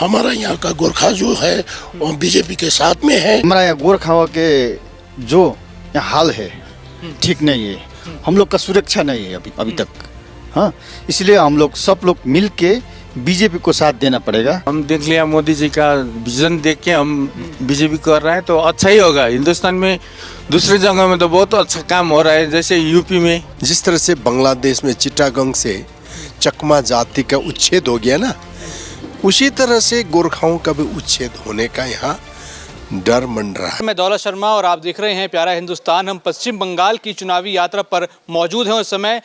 हमारा यहाँ का गोरखा जो है वो बीजेपी के साथ में है। हमारा यहाँ गोरखाओं के जो यहाँ हाल है ठीक नहीं है, हम लोग का सुरक्षा नहीं है अभी तक। हाँ, इसलिए हम लोग सब लोग मिल के बीजेपी को साथ देना पड़ेगा। हम देख लिया मोदी जी का विजन देख के हम बीजेपी कर रहे हैं तो अच्छा ही होगा। हिंदुस्तान में दूसरी जगह में तो बहुत अच्छा काम हो रहा है, जैसे यूपी में। जिस तरह से बांग्लादेश में चिटागंग से चकमा जाति का उच्छेद हो गया ना, उसी तरह से गोरखाओं का भी उच्छेद होने का यहाँ डर मंड रहा है। मैं दौलत शर्मा और आप देख रहे हैं प्यारा हिंदुस्तान। हम पश्चिम बंगाल की चुनावी यात्रा पर मौजूद हैं। उस समय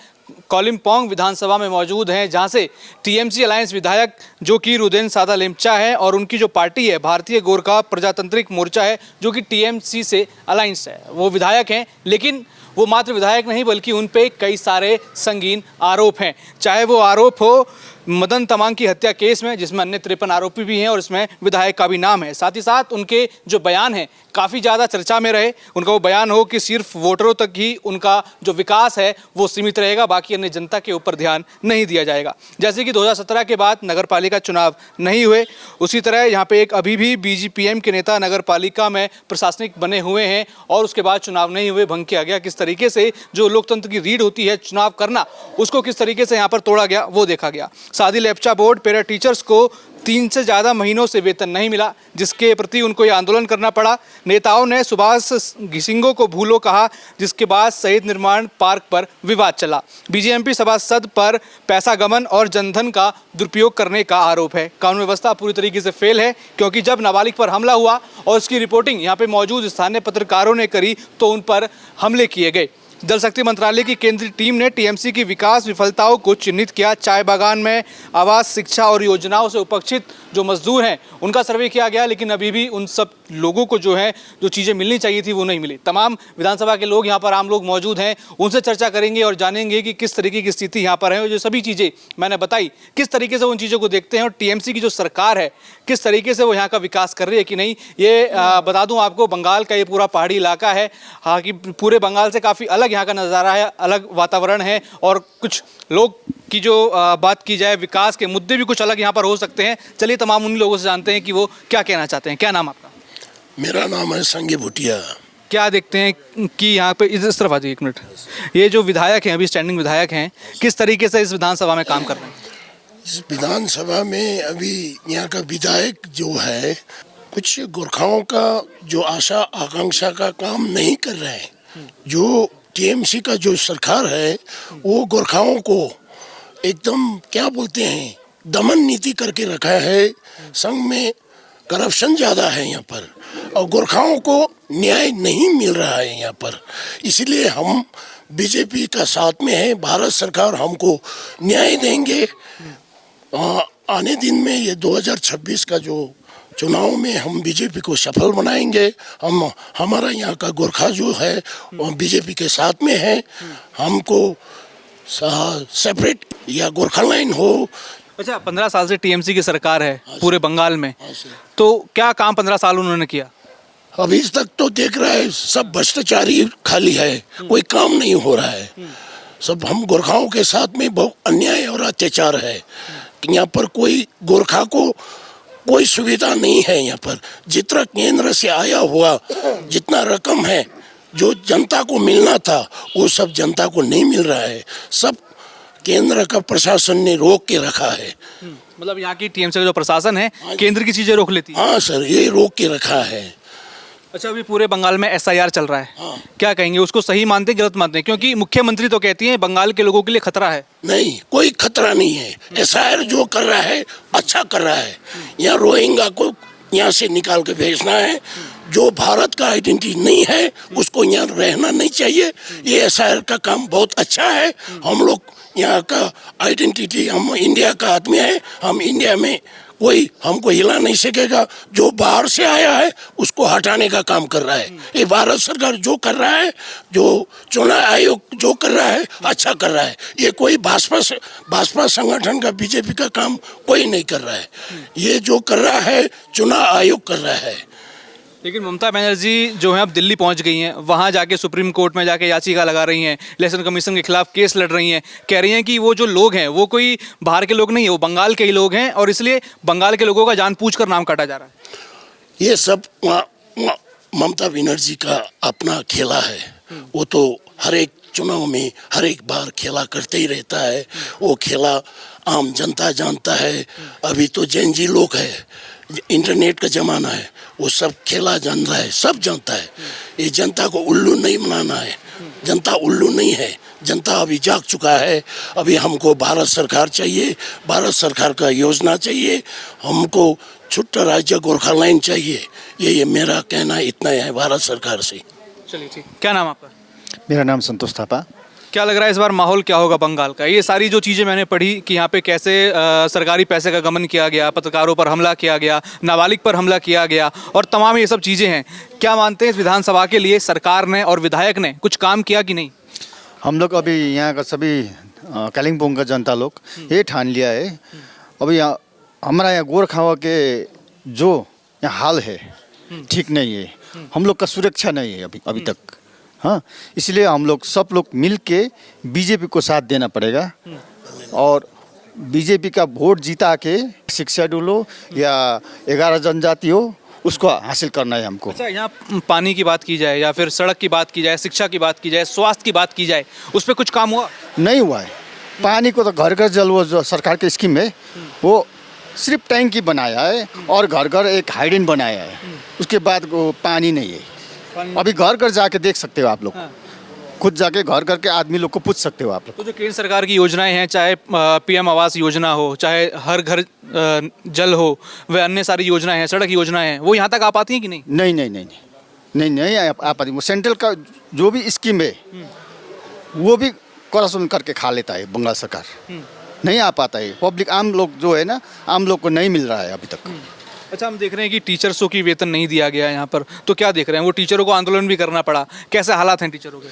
कोलिम्पोंग विधानसभा में मौजूद हैं, जहां से टीएमसी अलायंस विधायक जो कि रुदेन सादा लेप्चा है और उनकी जो पार्टी है भारतीय गोरखा प्रजातांत्रिक मोर्चा है जो कि टीएमसी से अलायंस है, वो विधायक हैं। लेकिन वो मात्र विधायक नहीं बल्कि उन पे कई सारे संगीन आरोप हैं। चाहे वो आरोप हो मदन तमांग की हत्या केस में, जिसमें अन्य 53 आरोपी भी हैं और इसमें विधायक का भी नाम है। साथ ही साथ उनके जो बयान हैं काफ़ी ज़्यादा चर्चा में रहे। उनका वो बयान हो कि सिर्फ वोटरों तक ही उनका जो विकास है वो सीमित रहेगा, बाकी अन्य जनता के ऊपर ध्यान नहीं दिया जाएगा। जैसे कि 2017 के बाद नगर पालिका चुनाव नहीं हुए, उसी तरह यहाँ पे एक अभी भी बीजेपीएम के नेता नगर पालिका में प्रशासनिक बने हुए हैं और उसके बाद चुनाव नहीं हुए, भंग किया गया। किस तरीके से जो लोकतंत्र की रीढ़ होती है चुनाव करना, उसको किस तरीके से यहाँ पर तोड़ा गया वो देखा गया। सादी लेप्चा बोर्ड पैरा टीचर्स को 3 से ज़्यादा महीनों से वेतन नहीं मिला, जिसके प्रति उनको ये आंदोलन करना पड़ा। नेताओं ने सुभाष घिसिंगो को भूलो कहा, जिसके बाद शहीद निर्माण पार्क पर विवाद चला। बीजेएमपी सभासद पर पैसा गबन और जनधन का दुरुपयोग करने का आरोप है। कानून व्यवस्था पूरी तरीके से फेल है, क्योंकि जब नाबालिग पर हमला हुआ और उसकी रिपोर्टिंग यहाँ पे मौजूद स्थानीय पत्रकारों ने करी तो उन पर हमले किए गए। जल शक्ति मंत्रालय की केंद्रीय टीम ने टीएमसी की विकास विफलताओं को चिन्हित किया। चाय बागान में आवास, शिक्षा और योजनाओं से उपेक्षित जो मजदूर हैं उनका सर्वे किया गया, लेकिन अभी भी उन सब लोगों को जो चीज़ें मिलनी चाहिए थी वो नहीं मिली। तमाम विधानसभा के लोग यहाँ पर आम लोग मौजूद हैं, उनसे चर्चा करेंगे और जानेंगे कि किस तरीके की स्थिति यहाँ पर है और जो सभी चीज़ें मैंने बताई किस तरीके से उन चीज़ों को देखते हैं और टीएमसी की जो सरकार है किस तरीके से वो यहाँ का विकास कर रही है कि नहीं। ये बता दूँ आपको, बंगाल का ये पूरा पहाड़ी इलाका है। हाँ, कि पूरे बंगाल से काफ़ी अलग यहाँ का नज़ारा है, अलग वातावरण है और कुछ लोग की जो बात की जाए विकास के मुद्दे भी कुछ अलग यहाँ पर हो सकते हैं। चलिए तमाम उन लोगों से जानते हैं कि वो क्या कहना चाहते हैं। क्या नाम आपका? मेरा नाम है संगे भुटिया। क्या देखते हैं कि यहाँ पे इस तरफ आ जाइए, एक मिनट। ये जो विधायक हैं, अभी स्टैंडिंग विधायक हैं, किस तरीके से इस विधानसभा में काम कर रहे हैं? इस विधानसभा में अभी यहाँ का विधायक जो है कुछ गोरखाओं का जो आशा आकांक्षा का काम नहीं कर रहे हैं। जो टीएमसी का जो सरकार है वो गोरखाओं को एकदम क्या बोलते हैं दमन नीति करके रखा है। संघ में करप्शन ज़्यादा है यहाँ पर और गोरखाओं को न्याय नहीं मिल रहा है यहाँ पर। इसलिए हम बीजेपी का साथ में है। भारत सरकार हमको न्याय देंगे। आने दिन में ये 2026 का जो चुनाव में हम बीजेपी को सफल बनाएंगे। हमारा यहाँ का गोरखा जो है वो बीजेपी के साथ में है। हमको सेपरेट या गोरखा लाइन हो। अच्छा, 15 साल से टीएमसी की सरकार है पूरे बंगाल में, तो क्या काम 15 साल उन्होंने किया? अभी तक तो देख रहा है सब भ्रष्टाचारी खाली है, कोई काम नहीं हो रहा है। सब हम गोरखाओं के साथ में बहुत अन्याय और अत्याचार है। यहाँ पर कोई गोरखा को कोई सुविधा नहीं है। यहाँ पर जितना केंद्र से आया हुआ जितना रकम है जो जनता को मिलना था वो सब जनता को नहीं मिल रहा है। सब केंद्र का प्रशासन ने रोक के रखा है। मतलब यहाँ की टीएमसी का जो प्रशासन है केंद्र की चीजें रोक लेती है। हाँ सर, ये रोक के रखा है। अच्छा, अभी पूरे बंगाल में एसआईआर चल रहा है। हाँ। क्या कहेंगे, उसको सही मानते हैं गलत मानते हैं? क्योंकि मुख्यमंत्री तो कहती हैं बंगाल के लोगों के लिए खतरा है। नहीं, कोई खतरा नहीं है। एसआईआर जो कर रहा है अच्छा कर रहा है। यहाँ रोहिंग्या को यहाँ से निकाल के भेजना है। जो भारत का आइडेंटिटी नहीं है उसको यहाँ रहना नहीं चाहिए। ये एसआईआर का काम बहुत अच्छा है। हम लोग यहाँ का आइडेंटिटी, हम इंडिया का आदमी है। हम इंडिया में कोई हमको हिला नहीं सकेगा। जो बाहर से आया है उसको हटाने का काम कर रहा है ये भारत सरकार। जो कर रहा है, जो चुनाव आयोग जो कर रहा है अच्छा कर रहा है। ये कोई भाजपा संगठन का बीजेपी का काम कोई नहीं कर रहा है। ये जो कर रहा है चुनाव आयोग कर रहा है। लेकिन ममता बनर्जी जो है अब दिल्ली पहुंच गई हैं, वहां जाके सुप्रीम कोर्ट में जाके याचिका लगा रही हैं, इलेक्शन कमीशन के खिलाफ केस लड़ रही हैं, कह रही हैं कि वो जो लोग हैं वो कोई बाहर के लोग नहीं है, वो बंगाल के ही लोग हैं और इसलिए बंगाल के लोगों का जानबूझकर नाम काटा जा रहा है। ये सब ममता बनर्जी का अपना खेला है। वो तो हर एक चुनाव में हर एक बार खेला करते ही रहता है। वो खेला आम जनता जानता है। अभी तो जेनजी लोग है, इंटरनेट का जमाना है, वो सब खेला जान रहा है, सब जानता है। ये जनता को उल्लू नहीं बनाना है। जनता उल्लू नहीं है, जनता अभी जाग चुका है। अभी हमको भारत सरकार चाहिए, भारत सरकार का योजना चाहिए, हमको छुट्टा राज्य गोरखालैंड चाहिए। ये मेरा कहना इतना है भारत सरकार से। चलिए ठीक, क्या नाम आपका? मेरा नाम संतोष थापा। क्या लग रहा है इस बार माहौल क्या होगा बंगाल का? ये सारी जो चीज़ें मैंने पढ़ी कि यहाँ पे कैसे सरकारी पैसे का गमन किया गया, पत्रकारों पर हमला किया गया, नाबालिग पर हमला किया गया और तमाम ये सब चीज़ें हैं। क्या मानते हैं इस विधानसभा के लिए सरकार ने और विधायक ने कुछ काम किया कि नहीं? हम लोग अभी यहाँ का सभी कालिम्पोंग का जनता लोग ये ठान लिया है, अभी हमारा यहाँ गोरखावा के जो यहाँ हाल है ठीक नहीं है। हम लोग का सुरक्षा नहीं है अभी तक। हाँ, इसलिए हम लोग सब लोग मिल के बीजेपी को साथ देना पड़ेगा और बीजेपी का वोट जीता के 6 शेड्यूल हो या 11 जनजाति हो उसको हासिल करना है हमको। अच्छा, यहाँ पानी की बात की जाए या फिर सड़क की बात की जाए, शिक्षा की बात की जाए, स्वास्थ्य की बात की जाए, उस पर कुछ काम हुआ? नहीं हुआ है। पानी को तो घर घर जल, वो जो सरकार की स्कीम है वो सिर्फ टैंकी बनाया है और घर घर एक हाइड्रेन बनाया है, उसके बाद वो पानी नहीं है। अभी घर घर जाके देख सकते हो आप लोग। हाँ। खुद जाके घर घर के आदमी लोग को पूछ सकते हो आप लोग। तो जो केंद्र सरकार की योजनाएं हैं, चाहे पीएम आवास योजना हो, चाहे हर घर जल हो, वे अन्य सारी योजनाएं हैं, सड़क योजनाएं हैं, वो यहाँ तक आ पाती हैं कि नहीं? नहीं नहीं नहीं नहीं नहीं आ पाती। वो सेंट्रल का जो भी स्कीम है वो भी करप्शन करके खा लेता है बंगाल सरकार। नहीं आ पाता है। पब्लिक आम लोग जो है ना, आम लोग को नहीं मिल रहा है अभी तक। अच्छा, हम देख रहे हैं कि टीचर्सों की वेतन नहीं दिया गया यहाँ पर, तो क्या देख रहे हैं? वो टीचरों को आंदोलन भी करना पड़ा, कैसे हालात हैं टीचरों के?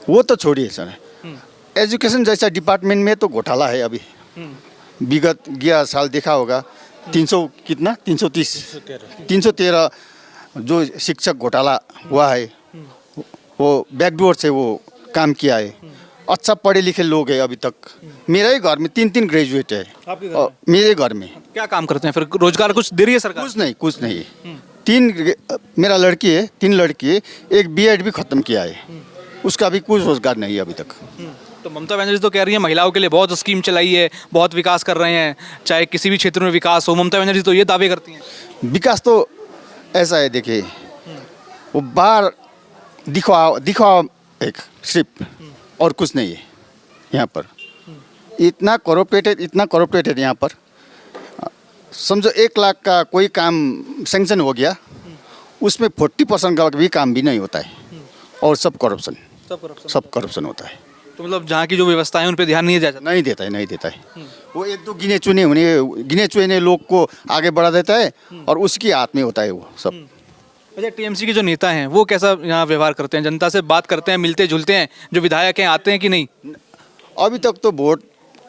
वो तो छोड़िए सर, एजुकेशन जैसा डिपार्टमेंट में तो घोटाला है अभी। विगत गया साल देखा होगा 313 जो शिक्षक घोटाला हुआ है, वो बैकडोर से वो काम किया है। अच्छा पढ़े लिखे लोग हैं अभी तक। मेरे ही घर में 3 ग्रेजुएट है। आपके घर और मेरे घर में क्या काम करते हैं फिर? रोजगार कुछ दे रही है सरकार? कुछ नहीं। 3 मेरा लड़की है, 3 लड़की है, एक बीएड भी खत्म किया है, उसका भी कुछ रोजगार नहीं है अभी तक। तो ममता बनर्जी तो कह रही है महिलाओं के लिए बहुत स्कीम चलाई है, बहुत विकास कर रहे हैं, चाहे किसी भी क्षेत्र में विकास हो। ममता बनर्जी तो ये दावे करती हैं। विकास तो ऐसा है, देखिए वो बाहर दिखावा एक सिर्फ और कुछ नहीं है यहाँ पर। इतना कॉर्पोरेटेड यहाँ पर। समझो 1 लाख का कोई काम सैंक्शन हो गया, उसमें 40% का भी काम भी नहीं होता है और सब करप्शन होता है। तो मतलब जहाँ की जो व्यवस्था है उन पर ध्यान नहीं दिया जाता? नहीं देता है। वो 1-2 गिने चुने लोग को आगे बढ़ा देता है और उसकी हाथ में होता है वो सब। अच्छा, टीएमसी के जो नेता हैं वो कैसा यहाँ व्यवहार करते हैं? जनता से बात करते हैं, मिलते जुलते हैं? जो विधायक हैं आते हैं कि नहीं? अभी तक तो वोट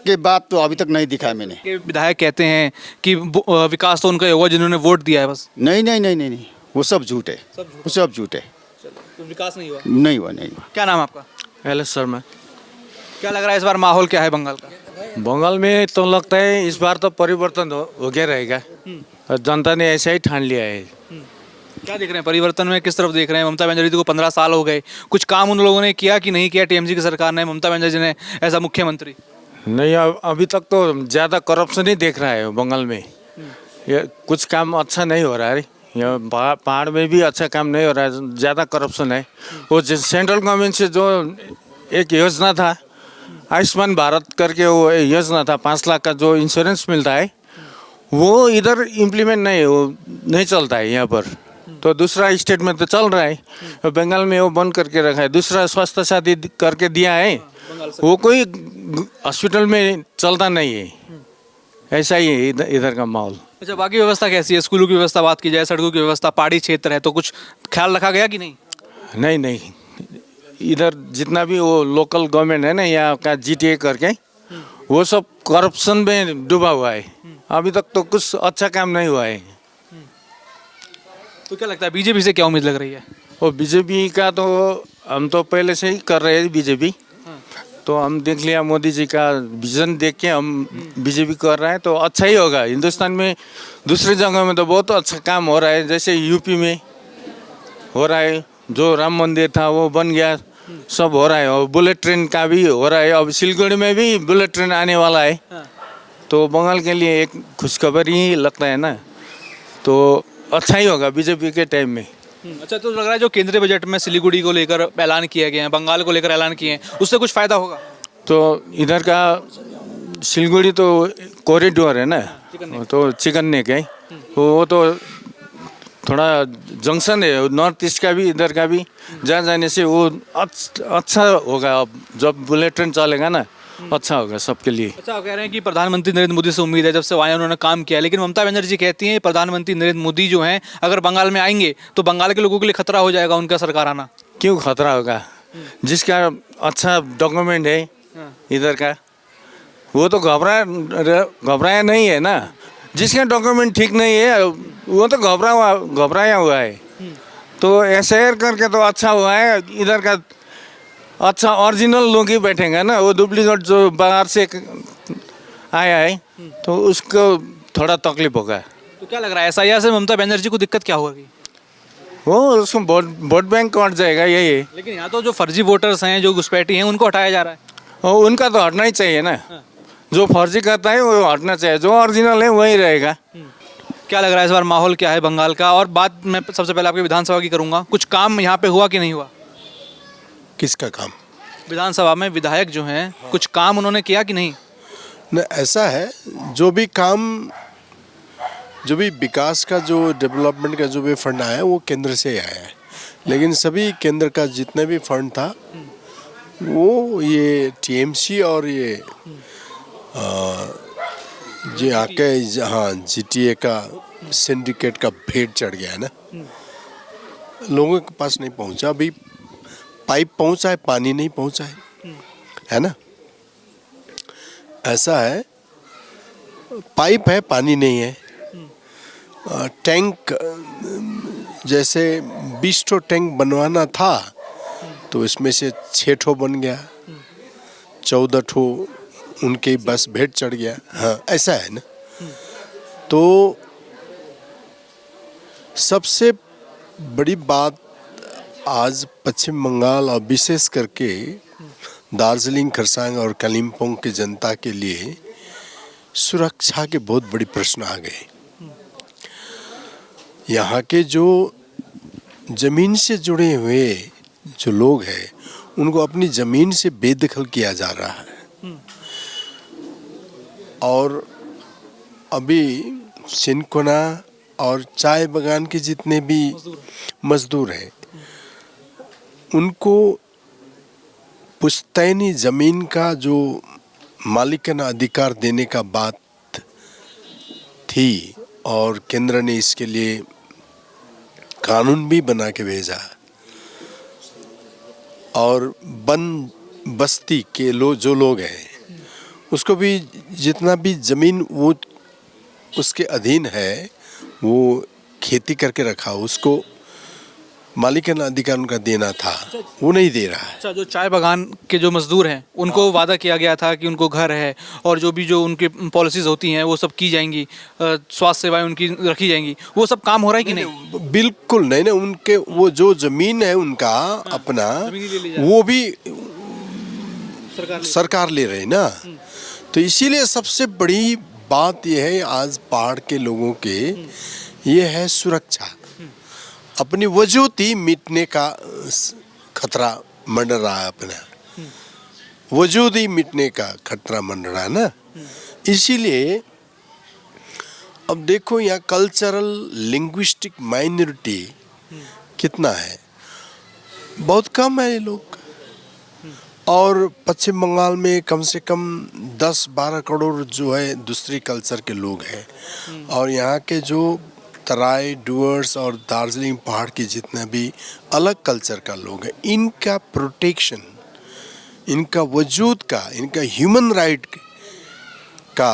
के बाद तो अभी तक नहीं दिखा मैंने। के विधायक कहते हैं कि विकास तो उनका होगा जिन्होंने वोट दिया है बस। नहीं, वो सब झूठ है। वो सब झूठ है। तो विकास नहीं हुआ? नहीं हुआ। क्या नाम आपका? एलएस शर्मा। क्या लग रहा है इस बार माहौल क्या है बंगाल का? बंगाल में तो लगता है इस बार तो परिवर्तन हो गया रहेगा और जनता ने ऐसा ही ठान लिया है। क्या देख रहे हैं परिवर्तन में? किस तरफ देख रहे हैं? ममता बनर्जी को 15 साल हो गए, कुछ काम उन लोगों ने किया कि नहीं किया? टीएमसी की सरकार ने, ममता बनर्जी ने एज मुख्यमंत्री? नहीं, अभी तक तो ज़्यादा करप्शन ही देख रहा है बंगाल में। ये कुछ काम अच्छा नहीं हो रहा है। यहाँ पहाड़ में भी अच्छा काम नहीं हो रहा है, ज़्यादा करप्शन है। वो सेंट्रल गवर्नमेंट से जो एक योजना था आयुष्मान भारत करके, वो योजना था 5 लाख का जो इंश्योरेंस मिलता है, वो इधर इम्प्लीमेंट नहीं चलता है यहाँ पर। तो दूसरा स्टेट में तो चल रहा है, तो बंगाल में वो बंद करके रखा है। दूसरा स्वास्थ्य साथी करके दिया है, वो कोई हॉस्पिटल में चलता नहीं है। ऐसा ही है इधर का माहौल। अच्छा, बाकी व्यवस्था कैसी है? स्कूलों की व्यवस्था बात की जाए, सड़कों की व्यवस्था, पहाड़ी क्षेत्र है, तो कुछ ख्याल रखा गया कि नहीं? नहीं, इधर जितना भी वो लोकल गवर्नमेंट है ना यहाँ का GTA करके, वो सब करप्शन में डूबा हुआ है। अभी तक तो कुछ अच्छा काम नहीं हुआ है। तो क्या लगता है बीजेपी से क्या उम्मीद लग रही है? और बीजेपी का तो हम तो पहले से ही कर रहे हैं बीजेपी। तो हम देख लिया मोदी जी का विजन देख के हम बीजेपी कर रहे हैं तो अच्छा ही होगा। हिंदुस्तान में दूसरी जगह में तो बहुत अच्छा काम हो रहा है, जैसे यूपी में हो रहा है, जो राम मंदिर था वो बन गया, सब हो रहा है। और बुलेट ट्रेन का भी हो रहा है, अब सिलगुड़ी में भी बुलेट ट्रेन आने वाला है। तो बंगाल के लिए एक खुशखबर ही लगता है ना, तो अच्छा ही होगा बीजेपी के टाइम में। अच्छा, तो लग रहा है जो केंद्रीय बजट में सिलीगुड़ी को लेकर ऐलान किया गया है, बंगाल को लेकर ऐलान किए हैं, उससे कुछ फायदा होगा? तो इधर का सिलगुड़ी तो कॉरिडोर है ना, तो चिकन नेक है, वो तो थोड़ा जंक्शन है नॉर्थ ईस्ट का भी, इधर का भी, जहाँ जाने से वो अच्छा होगा। अब जब बुलेट ट्रेन चलेगा ना, अच्छा होगा सबके लिए। अच्छा, आप कह रहे हैं कि प्रधानमंत्री नरेंद्र मोदी से उम्मीद है, जब से आए उन्होंने काम किया, लेकिन ममता बनर्जी कहती हैं प्रधानमंत्री नरेंद्र मोदी जो हैं अगर बंगाल में आएंगे तो बंगाल के लोगों के लिए खतरा हो जाएगा उनका सरकार आना। क्यों खतरा होगा? जिसका अच्छा डॉक्यूमेंट है इधर का वो तो घबराया नहीं है ना। जिसका डॉक्यूमेंट ठीक नहीं है वो तो घबराया हुआ है। तो ऐसे करके तो अच्छा हुआ है, इधर का अच्छा ओरिजिनल लोग ही बैठेंगे ना, वो डुप्लीकेट जो बाहर से आया है तो उसको थोड़ा तकलीफ होगा। तो क्या लग रहा है SIR से ममता बनर्जी को दिक्कत क्या होगी? वो उसको वोट बैंक कट जाएगा यही है। लेकिन यहाँ तो जो फर्जी वोटर्स हैं, जो घुसपैठी हैं, उनको हटाया जा रहा है। और उनका तो हटना ही चाहिए ना। जो फर्जी करता है वो हटना चाहिए, जो ओरिजिनल है वही रहेगा। क्या लग रहा है इस बार माहौल क्या है बंगाल का? और बात मैं सबसे पहले आपके विधानसभा की करूँगा, कुछ काम यहाँ पे हुआ कि नहीं हुआ? किसका काम? विधानसभा में विधायक जो हैं कुछ काम उन्होंने किया कि नहीं? न ऐसा है, जो भी काम, जो भी विकास का, जो डेवलपमेंट का जो भी फंड आया है वो केंद्र से ही आया है। लेकिन सभी केंद्र का जितने भी फंड था वो ये TMC और ये जो आके हाँ GTA का सिंडिकेट का भेंट चढ़ गया है ना, लोगों के पास नहीं पहुंचा। अभी पाइप पहुंचा है, पानी नहीं पहुंचा है ना। ऐसा है, पाइप है, पानी नहीं है। टैंक जैसे 20 ठो टैंक बनवाना था तो इसमें से 6 ठो बन गया, 14 ठो उनके बस भेंट चढ़ गया। हाँ, ऐसा है ना। तो सबसे बड़ी बात आज पश्चिम बंगाल और विशेष करके दार्जिलिंग, खरसांग और कालिम्पोंग की जनता के लिए सुरक्षा के बहुत बड़ी प्रश्न आ गए। यहाँ के जो जमीन से जुड़े हुए जो लोग हैं उनको अपनी जमीन से बेदखल किया जा रहा है। और अभी सिनकोना और चाय बागान के जितने भी मजदूर हैं उनको पुश्तैनी जमीन का जो मालिकाना अधिकार देने का बात थी और केंद्र ने इसके लिए कानून भी बना के भेजा। और वन बस्ती के जो लोग हैं उसको भी जितना भी जमीन वो उसके अधीन है वो खेती करके रखा, उसको मालिकाना अधिकार उनका देना था, वो नहीं दे रहा है। अच्छा, जो चाय बागान के जो मजदूर हैं उनको वादा किया गया था कि उनको घर है और जो भी जो उनकी पॉलिसीज होती हैं वो सब की जाएंगी, स्वास्थ्य सेवाएं उनकी रखी जाएंगी, वो सब काम हो रहा है कि नहीं? बिल्कुल नहीं ना। उनके वो जो जमीन है उनका अपना वो भी सरकार ले रही ना। तो इसीलिए सबसे बड़ी बात यह है आज पहाड़ के लोगों के, ये है सुरक्षा। अपनी वजूद ही मिटने का खतरा मंड रहा है, अपना वजूद ही मिटने का खतरा मंड रहा है ना। इसीलिए अब देखो यहाँ कल्चरल लिंग्विस्टिक माइनॉरिटी कितना है, बहुत कम है ये लोग। और पश्चिम बंगाल में कम से कम 10-12 करोड़ जो है दूसरी कल्चर के लोग हैं। और यहाँ के जो तराई, डुअर्स और दार्जिलिंग पहाड़ के जितने भी अलग कल्चर का लोग हैं, इनका प्रोटेक्शन, इनका वजूद का, इनका ह्यूमन राइट का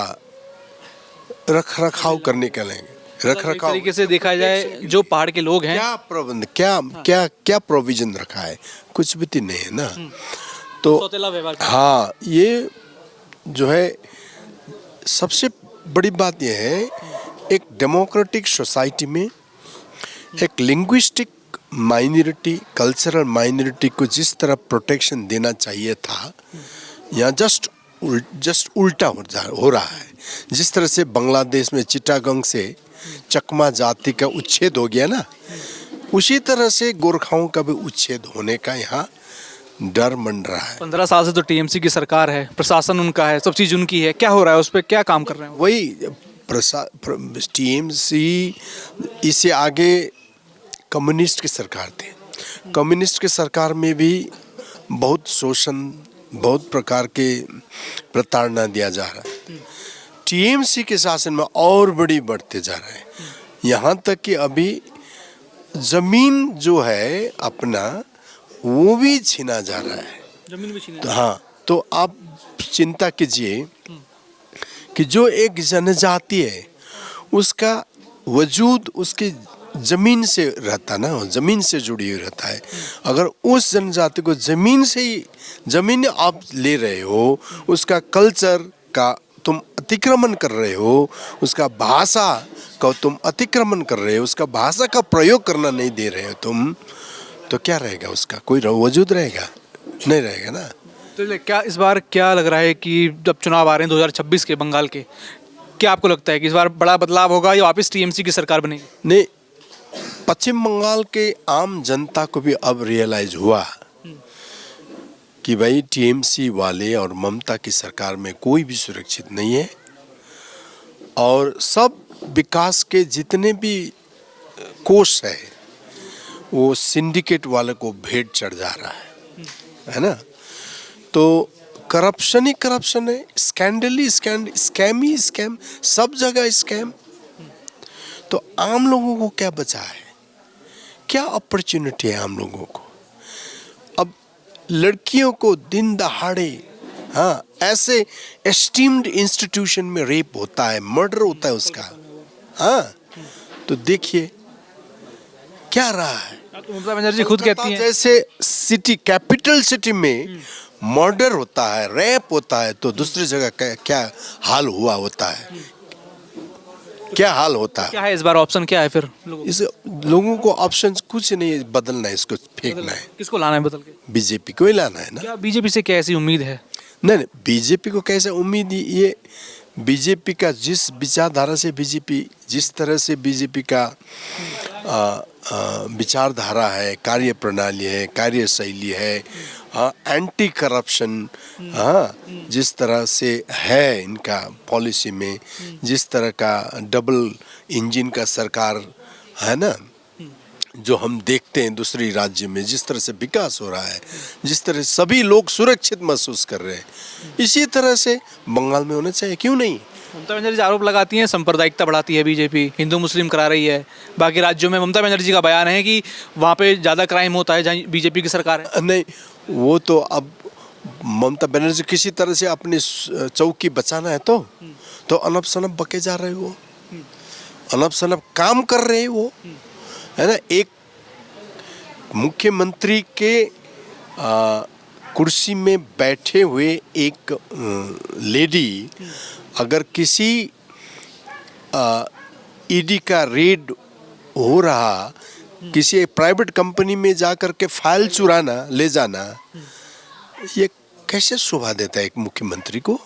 रख रखाव करने के लिए रख एक रखाव तरीके से देखा जाए जो पहाड़ के लोग हैं, क्या प्रबंध, क्या प्रोविजन रखा है, कुछ भी तो नहीं है ना। तो सौतेला व्यवहार करते हाँ, ये जो है सबसे बड़ी बात यह है, एक डेमोक्रेटिक सोसाइटी में एक लिंग्विस्टिक माइनॉरिटी, कल्चरल माइनॉरिटी को जिस तरह प्रोटेक्शन देना चाहिए था, यहाँ जस्ट उल्टा हो रहा है। जिस तरह से बांग्लादेश में चिटागंग से चकमा जाति का उच्छेद हो गया ना, उसी तरह से गोरखाओं का भी उच्छेद होने का यहाँ डर मंड रहा है। 15 साल से तो टीएमसी की सरकार है, प्रशासन उनका है, सब चीज़ उनकी है, क्या हो रहा है, उस पर क्या काम कर रहे हैं? वही टीएमसी, इससे आगे कम्युनिस्ट की सरकार थी। कम्युनिस्ट की सरकार में भी बहुत शोषण, बहुत प्रकार के प्रताड़ना दिया जा रहा है। टीएमसी के शासन में और बढ़ते जा रहा है, यहाँ तक कि अभी जमीन जो है अपना वो भी छीना जा रहा है। जमीन भी छीना। तो हाँ, तो आप चिंता कीजिए कि जो एक जनजाति है उसका वजूद उसकी जमीन से रहता ना, जमीन से जुड़ी हुई रहता है। अगर उस जनजाति को जमीन आप ले रहे हो, उसका कल्चर का तुम अतिक्रमण कर रहे हो, उसका भाषा का तुम अतिक्रमण कर रहे हो, उसका भाषा का प्रयोग करना नहीं दे रहे हो तुम, तो क्या रहेगा, उसका कोई वजूद रहेगा? नहीं रहेगा ना। तो क्या इस बार क्या लग रहा है कि जब चुनाव आ रहे हैं 2026 के बंगाल के, क्या आपको लगता है कि इस बार बड़ा बदलाव होगा या वापस टीएमसी की सरकार बनेगी? नहीं, पश्चिम बंगाल के आम जनता को भी अब रियलाइज हुआ कि भाई टीएमसी वाले और ममता की सरकार में कोई भी सुरक्षित नहीं है, और सब विकास के जितने भी कोष है वो सिंडिकेट वाले को भेंट चढ़ जा रहा है ना। तो करप्शन ही करप्शन है, स्कैंडल ही स्कैम ही स्कैम, सब जगह स्कैम। तो आम लोगों को क्या बचा है, क्या अपॉर्चुनिटी है आम लोगों को? अब लड़कियों को दिन दहाड़े, हाँ, ऐसे एस्टीम्ड इंस्टीट्यूशन में रेप होता है, मर्डर होता है उसका, हाँ, तो देखिए क्या रहा है। ममता बनर्जी खुद कहती हैं, जैसे सिटी, कैपिटल सिटी में मर्डर होता है, रेप होता है, तो दूसरी जगह क्या हाल हुआ होता है, क्या हाल होता है? क्या है इस बार ऑप्शन, क्या है फिर इस लोगों को ऑप्शन कुछ नहीं है, बदलना है, इसको फेंकना है। किसको लाना है बदल के? बीजेपी को ही लाना है ना। क्या बीजेपी से क्या ऐसी उम्मीद है? नहीं, बीजेपी को कैसे उम्मीद, ये बीजेपी का जिस विचारधारा से बीजेपी, जिस तरह से बीजेपी का विचारधारा है, कार्य प्रणाली है, कार्यशैली है, हाँ, एंटी करप्शन, हाँ, जिस तरह से है इनका पॉलिसी में, जिस तरह का डबल इंजन का सरकार है ना, जो हम देखते हैं दूसरी राज्य में, जिस तरह से विकास हो रहा है, जिस तरह से सभी लोग सुरक्षित महसूस कर रहे हैं, इसी तरह से बंगाल में होना चाहिए, क्यों नहीं? ममता बनर्जी आरोप लगाती हैं सांप्रदायिकता बढ़ाती है बीजेपी, हिंदू मुस्लिम करा रही है। बाकी राज्यों में ममता बनर्जी का बयान है कि वहाँ पे ज़्यादा क्राइम होता है जहाँ बीजेपी की सरकार है। नहीं, वो तो अब ममता बनर्जी किसी तरह से अपनी चौकी बचाना है तो अनब शनब बके जा रहे हो, अनब शनब काम कर रहे हो, है ना। एक मुख्यमंत्री के कुर्सी में बैठे हुए एक लेडी अगर किसी ईडी का रेड हो रहा, किसी प्राइवेट कंपनी में जाकर के फाइल चुराना, ले जाना, ये कैसे शोभा देता है एक मुख्यमंत्री को?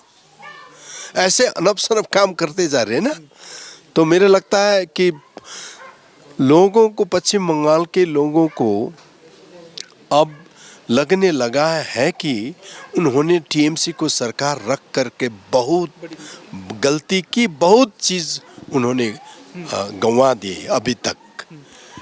ऐसे अनब शनब काम करते जा रहे हैं ना। तो मेरे लगता है कि लोगों को, पश्चिम बंगाल के लोगों को अब लगने लगा है कि उन्होंने टीएमसी को सरकार रख करके बहुत गलती की, बहुत चीज़ उन्होंने गंवा दी अभी तक।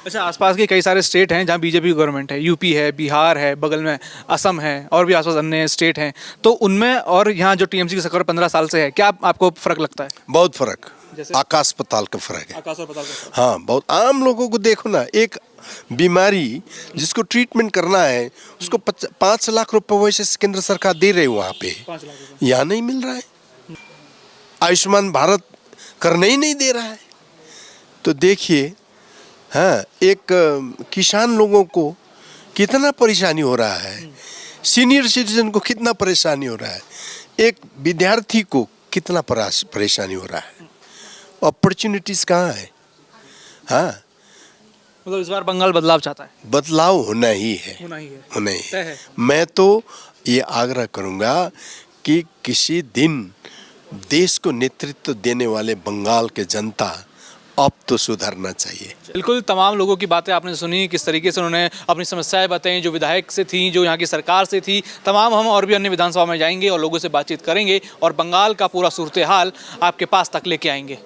अच्छा, आसपास के कई सारे स्टेट हैं जहाँ बीजेपी गवर्नमेंट है, यूपी है, बिहार है, बगल में असम है, और भी आसपास अन्य स्टेट हैं, तो उनमें और यहाँ जो टीएमसी की सरकार 15 साल से है, क्या आपको फर्क लगता है? बहुत फर्क, आकाश पताल का फर्क है। आकाश और पताल का। हाँ, बहुत। आम लोगों को देखो ना, एक बीमारी जिसको ट्रीटमेंट करना है उसको 5 लाख रुपए वैसे केंद्र सरकार दे रही है वहाँ पे, यहाँ नहीं मिल रहा है। आयुष्मान भारत करने ही नहीं दे रहा है। तो देखिए, हाँ, एक किसान लोगों को कितना परेशानी हो रहा है, सीनियर सिटीजन को कितना परेशानी हो रहा है, एक विद्यार्थी को कितना परेशानी हो रहा है। अपॉर्चुनिटीज कहाँ है? हाँ, मतलब इस बार बंगाल बदलाव चाहता है। बदलाव होना ही है, होना ही है, होना ही तय है। है। मैं तो ये आग्रह करूंगा कि किसी दिन देश को नेतृत्व देने वाले बंगाल के जनता अब तो सुधरना चाहिए। बिल्कुल, तमाम लोगों की बातें आपने सुनी, किस तरीके से उन्होंने अपनी समस्याएं बताई, जो विधायक से थी, जो यहाँ की सरकार से थी। तमाम हम और भी अन्य विधानसभा में जाएंगे और लोगों से बातचीत करेंगे और बंगाल का पूरा सूरत हाल आपके पास तक लेके आएंगे।